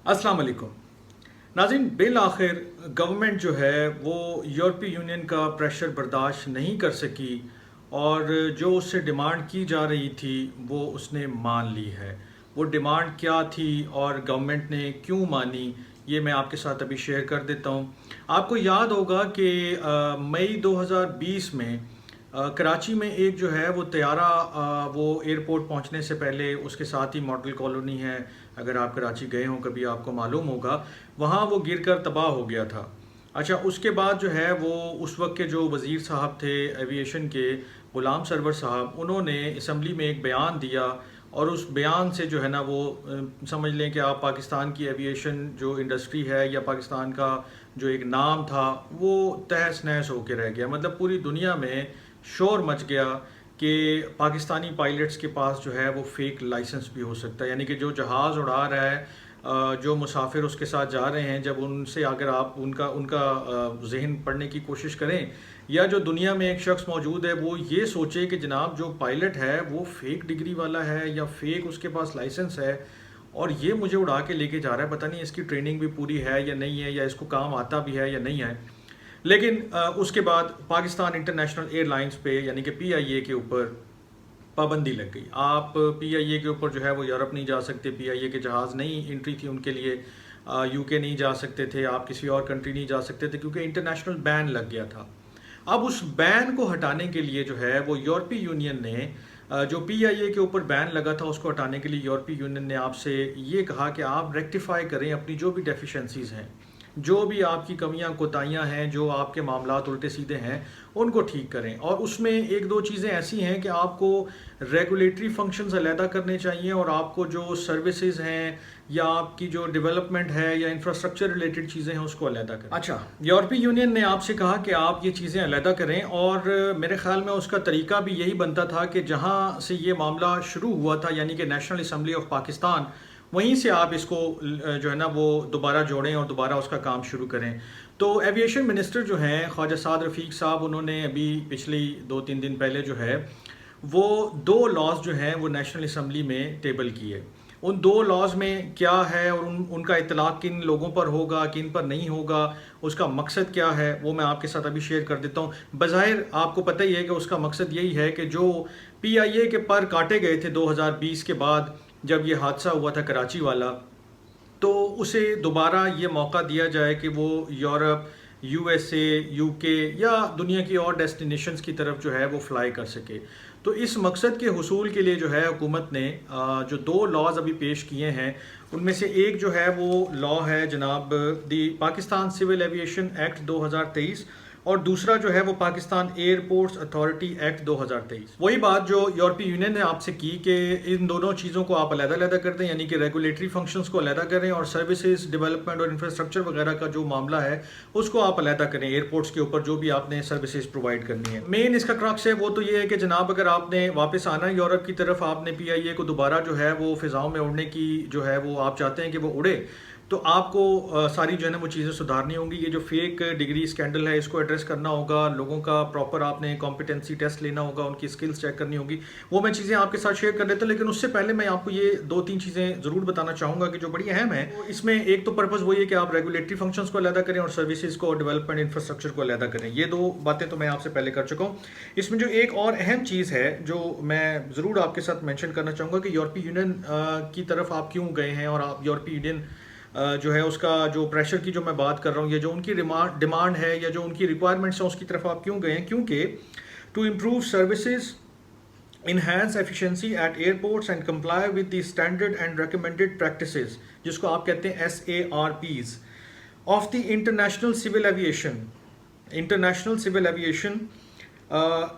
अस्सलाम वालेकुम नाज़रीन। बिल आखिर गवर्नमेंट जो है वो यूरोपीय यूनियन का प्रेशर बर्दाश्त नहीं कर सकी और जो उससे डिमांड की जा रही थी वो उसने मान ली है। वो डिमांड क्या थी और गवर्नमेंट ने क्यों मानी, ये मैं आपके साथ अभी शेयर कर देता हूँ। आपको याद होगा कि मई 2020 में कराची में एक जो है वो तैयारा वो एयरपोर्ट पहुंचने से पहले उसके साथ ही मॉडल कॉलोनी है, अगर आप कराची गए हों कभी आपको मालूम होगा, वहाँ वो गिरकर तबाह हो गया था। अच्छा, उसके बाद जो है वो उस वक्त के जो वज़ीर साहब थे एविएशन के, ग़ुलाम सरवर साहब, उन्होंने असम्बली में एक बयान दिया और उस बयान से जो है ना वो समझ लें कि आप पाकिस्तान की एविएशन जो इंडस्ट्री है या पाकिस्तान का जो एक नाम था वो तहस नहस होकर रह गया। मतलब पूरी दुनिया में शोर मच गया कि पाकिस्तानी पायलट्स के पास जो है वो फेक लाइसेंस भी हो सकता है। यानी कि जो जहाज़ उड़ा रहा है, जो मुसाफिर उसके साथ जा रहे हैं, जब उनसे अगर आप उनका उनका जहन पढ़ने की कोशिश करें, या जो दुनिया में एक शख्स मौजूद है वो ये सोचे कि जनाब जो पायलट है वो फेक डिग्री वाला है या फेक उसके पास लाइसेंस है और ये मुझे उड़ा के लेके जा रहा है, पता नहीं इसकी ट्रेनिंग भी पूरी है या नहीं है, या इसको काम आता भी है या नहीं है। लेकिन उसके बाद पाकिस्तान इंटरनेशनल एयरलाइंस पे यानी कि पीआईए के ऊपर पाबंदी लग गई। आप पीआईए के ऊपर जो है वो यूरोप नहीं जा सकते, पीआईए के जहाज़ नहीं एंट्री थी उनके लिए, यूके नहीं जा सकते थे, आप किसी और कंट्री नहीं जा सकते थे क्योंकि इंटरनेशनल बैन लग गया था। अब उस बैन को हटाने के लिए जो है वो यूरोपीय यूनियन ने जो पीआईए के ऊपर बैन लगा था उसको हटाने के लिए यूरोपीय यूनियन ने आपसे ये कहा कि आप रेक्टिफाई करें अपनी जो भी डेफिशिएंसीज हैं, जो भी आपकी कमियां कोताहियां हैं, जो आपके मामलात उल्टे सीधे हैं, उनको ठीक करें। और उसमें एक दो चीज़ें ऐसी हैं कि आपको रेगुलेटरी फंक्शंस अलहदा करने चाहिए और आपको जो सर्विसेज हैं या आपकी जो डेवलपमेंट है या इंफ्रास्ट्रक्चर रिलेटेड चीज़ें हैं उसको अलहदा करें। अच्छा, यूरोपीय यूनियन ने आपसे कहा कि आप ये चीज़ें अलहदा करें और मेरे ख्याल में उसका तरीका भी यही बनता था कि जहाँ से ये मामला शुरू हुआ था यानी कि नेशनल असम्बली ऑफ पाकिस्तान, वहीं से आप इसको जो है ना वो दोबारा जोड़ें और दोबारा उसका काम शुरू करें। तो एविएशन मिनिस्टर जो हैं ख्वाजा साद रफ़ीक साहब, उन्होंने अभी पिछली 2-3 दिन पहले जो है वो 2 लॉज जो हैं वो नेशनल असम्बली में टेबल किए। उन 2 लॉज में क्या है और उनका इतलाक़ किन लोगों पर होगा, किन पर नहीं होगा, उसका मकसद क्या है, वो मैं आपके साथ अभी शेयर कर देता हूँ। बज़ाहिर आपको पता ही है कि उसका मकसद यही है कि जो पीआईए के पर काटे गए थे 2020 के बाद जब ये हादसा हुआ था कराची वाला, तो उसे दोबारा ये मौका दिया जाए कि वो यूरोप, यूएसए, यूके या दुनिया की और डेस्टिनेशंस की तरफ जो है वो फ्लाई कर सके। तो इस मकसद के हुसूल के लिए जो है हुकूमत ने जो 2 लॉज अभी पेश किए हैं, उनमें से एक जो है वो लॉ है जनाब दी पाकिस्तान सिविल एविएशन एक्ट 2023 और दूसरा जो है वो पाकिस्तान एयरपोर्ट्स अथॉरिटी एक्ट 2023। वही बात जो यूरोपीय यूनियन ने आपसे की कि इन दोनों चीज़ों को आप अलग-अलग कर दें, यानी कि रेगुलेटरी फंक्शंस को अलग करें और सर्विसेज डेवलपमेंट और इंफ्रास्ट्रक्चर वगैरह का जो मामला है उसको आप अलग करें। एयरपोर्ट्स के ऊपर जो भी आपने सर्विसेज प्रोवाइड करनी है, मेन इसका क्रक्स है वो तो ये है कि जनाब अगर आपने वापस आना है यूरोप की तरफ, आपने पीआईए को दोबारा जो है वो फिजाओं में उड़ने की जो है वो आप चाहते हैं कि वो उड़े, तो आपको सारी जो है ना वो चीज़ें सुधारनी होंगी। ये जो फेक डिग्री स्कैंडल है इसको एड्रेस करना होगा, लोगों का प्रॉपर आपने कॉम्पिटेंसी टेस्ट लेना होगा, उनकी स्किल्स चेक करनी होगी। वो मैं चीज़ें आपके साथ शेयर कर लेता हूँ, लेकिन उससे पहले मैं आपको ये 2-3 चीज़ें ज़रूर बताना चाहूँगा कि जो बड़ी अहम है। तो इसमें एक तो पर्पज़ वही है कि आप रेगुलेटरी फंक्शंस को अलहदा करें और सर्विसेज को, डेवलपमेंट इंफ्रास्ट्रक्चर को अलहदा करें। ये 2 बातें तो मैं आपसे पहले कर चुका हूँ। इसमें जो एक और अहम चीज़ है जो मैं ज़रूर आपके साथ मैंशन करना चाहूँगा कि यूरोपीय यूनियन की तरफ आप क्यों गए हैं और आप यूरोपीय यूनियन जो है उसका जो प्रेशर की जो मैं बात कर रहा हूँ, या जो उनकी डिमांड है या जो उनकी रिक्वायरमेंट्स हैं उसकी तरफ आप क्यों गए हैं, क्योंकि to improve services, enhance efficiency at airports and comply with the standard and recommended practices, जिसको आप कहते हैं SARPs of the international civil aviation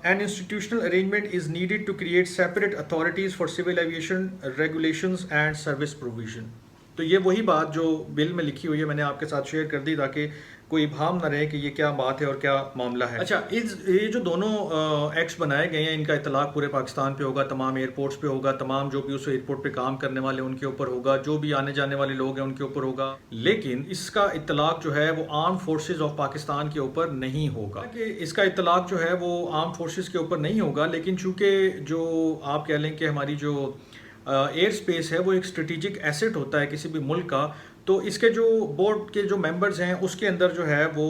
an institutional arrangement is needed to create separate authorities for civil aviation regulations and service provision। तो ये वही बात जो bill में लिखी हुई है मैंने आपके साथ शेयर कर दी ताकि कोई इबहम ना रहे कि ये क्या बात है और क्या मामला है। अच्छा, ये जो दोनों एक्ट्स बनाए गए हैं इनका इतलाक़ पूरे पाकिस्तान पे होगा, तमाम एयरपोर्ट्स पे होगा, तमाम जो भी उस एयरपोर्ट पे काम करने वाले उनके ऊपर होगा, जो भी आने जाने वाले लोग हैं उनके ऊपर होगा। लेकिन इसका इतलाक़ जो है वो आर्म फोर्सेज ऑफ पाकिस्तान के ऊपर नहीं होगा। कि इसका इतलाक़ जो है वो आर्म फोर्सेज के ऊपर नहीं होगा, लेकिन चूँकि जो आप कह लें कि हमारी जो एयर स्पेस है वो एक स्ट्रेटिजिक एसेट होता है किसी भी मुल्क का, तो इसके जो बोर्ड के जो मेंबर्स हैं उसके अंदर जो है वो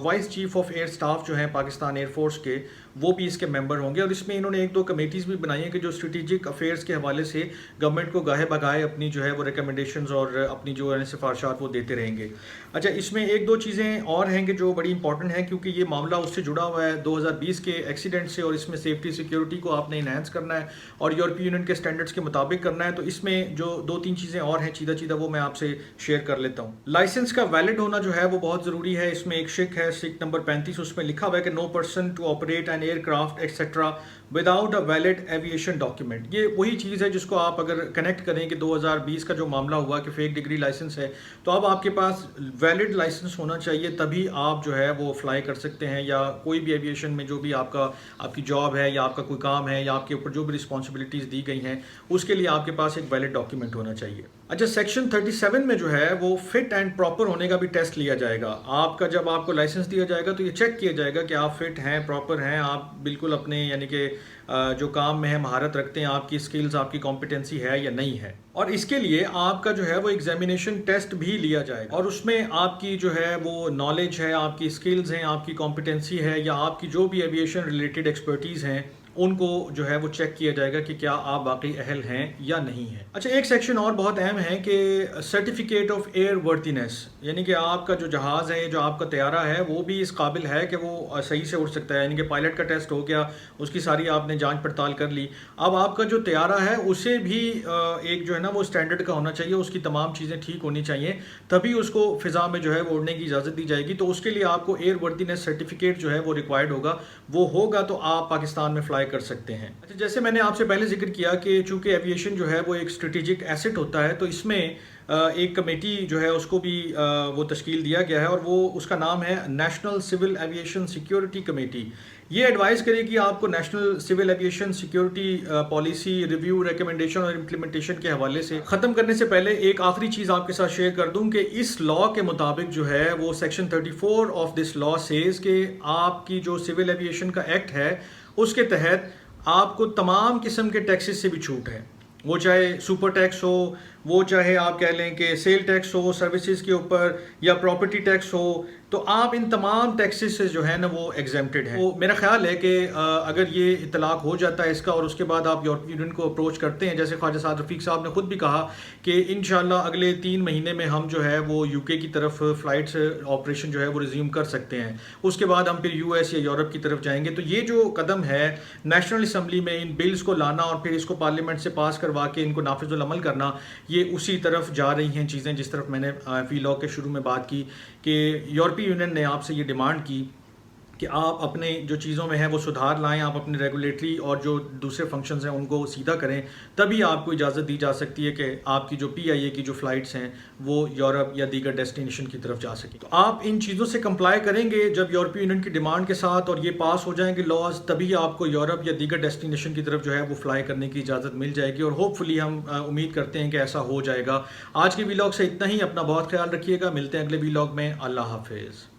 vice chief of air staff जो हैं पाकिस्तान एयरफोर्स के, वो भी इसके मेंबर होंगे। और इसमें इन्होंने एक दो कमेटीज़ भी बनाई हैं कि जो स्ट्रेटिजिक अफेयर्स के हवाले से गवर्नमेंट को गाहे बगाहे अपनी जो है वो रिकमेंडेशंस और अपनी जो है सिफारशात वो देते रहेंगे। अच्छा, इसमें एक दो चीज़ें और हैं कि जो बड़ी इंपॉर्टेंट हैं, क्योंकि ये मामला उससे जुड़ा हुआ है 2020 के एक्सीडेंट से, और इसमें सेफ्टी सिक्योरिटी को आपने इन्हांस करना है और यूरोपीय यूनियन के स्टैंडर्ड्स के मुताबिक करना है। तो इसमें जो दो तीन चीज़ें और हैं चीदा चीदा वो मैं आपसे शेयर कर लेता हूँ। लाइसेंस का वैलिड होना जो है वो बहुत ज़रूरी है। इसमें एक शिक है, शिक नंबर 35, उसमें लिखा हुआ है कि no person to operate an aircraft etcetera without a valid aviation document. ये वही चीज़ है जिसको आप अगर कनेक्ट करें कि 2020 का जो मामला हुआ कि फेक डिग्री लाइसेंस है, तो अब आपके पास वैलिड लाइसेंस होना चाहिए, तभी आप जो है वो फ्लाई कर सकते हैं, या कोई भी एविएशन में जो भी आपकी जॉब है या आपका कोई काम है या आपके ऊपर जो भी रिस्पॉन्सिबिलिटीज़ दी गई हैं उसके लिए आपके पास एक वैलिड डॉक्यूमेंट होना चाहिए। अच्छा, सेक्शन 37 में जो है वो फिट एंड प्रॉपर होने का भी टेस्ट लिया जाएगा। आपका जब आपको लाइसेंस दिया जाएगा तो ये चेक किया जाएगा कि आप फिट हैं, प्रॉपर हैं, आप बिल्कुल अपने यानी कि जो काम में है महारत रखते हैं, आपकी स्किल्स, आपकी कॉम्पिटेंसी है या नहीं है। और इसके लिए आपका जो है वो एग्जामिनेशन टेस्ट भी लिया जाएगा, और उसमें आपकी जो है वो नॉलेज है, आपकी स्किल्स हैं, आपकी कॉम्पिटेंसी है, या आपकी जो भी एविएशन रिलेटेड एक्सपर्टीज़ हैं उनको जो है वो चेक किया जाएगा कि क्या आप वाकई अहल हैं या नहीं है। अच्छा, एक सेक्शन और बहुत अहम है कि सर्टिफिकेट ऑफ एयर वर्दीनेस, यानी कि आपका जो जहाज़ है, जो आपका तैयारा है, वो भी इस काबिल है कि वो सही से उड़ सकता है। यानी कि पायलट का टेस्ट हो गया, उसकी सारी आपने जांच पड़ताल कर ली, अब आपका जो तैयारा है उसे भी एक जो है ना वो स्टैंडर्ड का होना चाहिए, उसकी तमाम चीज़ें ठीक होनी चाहिए, तभी उसको फ़िज़ा में जो है वो उड़ने की इजाज़त दी जाएगी। तो उसके लिए आपको एयर वर्दीनेस सर्टिफिकेट जो है वो रिक्वायर्ड होगा, वो होगा तो आप पाकिस्तान में फ्लाई कर सकते हैं। अच्छा, जैसे मैंने आपसे पहले जिक्र किया कि चूंकि एविएशन जो है वो एक स्ट्रेटेजिक एसेट होता है, तो इसमें एक कमेटी जो है उसको भी वो तश्कील दिया गया है, और वो उसका नाम है national civil aviation security committee. ये एडवाइस करेगी आपको national civil aviation security policy review, recommendation और इम्प्लीमेंटेशन के हवाले से। ख़त्म करने से पहले एक आखिरी चीज़ आपके साथ शेयर कर दूं कि इस लॉ के मुताबिक जो है वो section 34 of this law says कि आपकी जो सिविल एविएशन का एक्ट है उसके तहत आपको तमाम किस्म के टैक्सेस से भी छूट है, वो चाहे सुपर टैक्स हो, वो चाहे आप कह लें कि सेल टैक्स हो सर्विसेज के ऊपर, या प्रॉपर्टी टैक्स हो, तो आप इन तमाम टैक्सेस से जो है ना वो एग्जेम्प्टेड है। तो मेरा ख्याल है कि अगर ये इतलाक हो जाता है इसका और उसके बाद आप यूरोपीय यूनियन को अप्रोच करते हैं, जैसे ख्वाजा साद रफ़ीक साहब ने खुद भी कहा कि इंशाल्लाह अगले 3 महीने में हम जो है वो यूके की तरफ फ़्लाइट्स ऑपरेशन जो है वो रिज्यूम कर सकते हैं, उसके बाद हम फिर यूएस या यूरोप की तरफ जाएंगे। तो ये जो कदम है नेशनल असम्बली में इन बिल्स को लाना और फिर इसको पार्लियामेंट से पास करवा के इनको नाफिजुल अमल करना, ये उसी तरफ जा रही हैं चीज़ें जिस तरफ मैंने वीलॉग के शुरू में बात की कि यूरोपीय यूनियन ने आपसे ये डिमांड की कि आप अपने जो चीज़ों में है वो सुधार लाएं, आप अपने रेगुलेटरी और जो दूसरे फंक्शंस हैं उनको सीधा करें, तभी आपको इजाज़त दी जा सकती है कि आपकी जो PIA की जो फ़्लाइट्स हैं वो यूरोप या दीगर डेस्टिनेशन की तरफ जा सकें। तो आप इन चीज़ों से कंप्लाई करेंगे जब यूरोपीय यूनियन की डिमांड के साथ, और ये पास हो जाएंगे लॉज, तभी आपको यूरोप या दीगर डेस्टिनेशन की तरफ जो है वो फ्लाई करने की इजाज़त मिल जाएगी, और होपफुली हम उम्मीद करते हैं कि ऐसा हो जाएगा। आज के वीलॉग से इतना ही, अपना बहुत ख्याल रखिएगा, मिलते हैं अगले वीलॉग में। अल्लाह हाफिज़।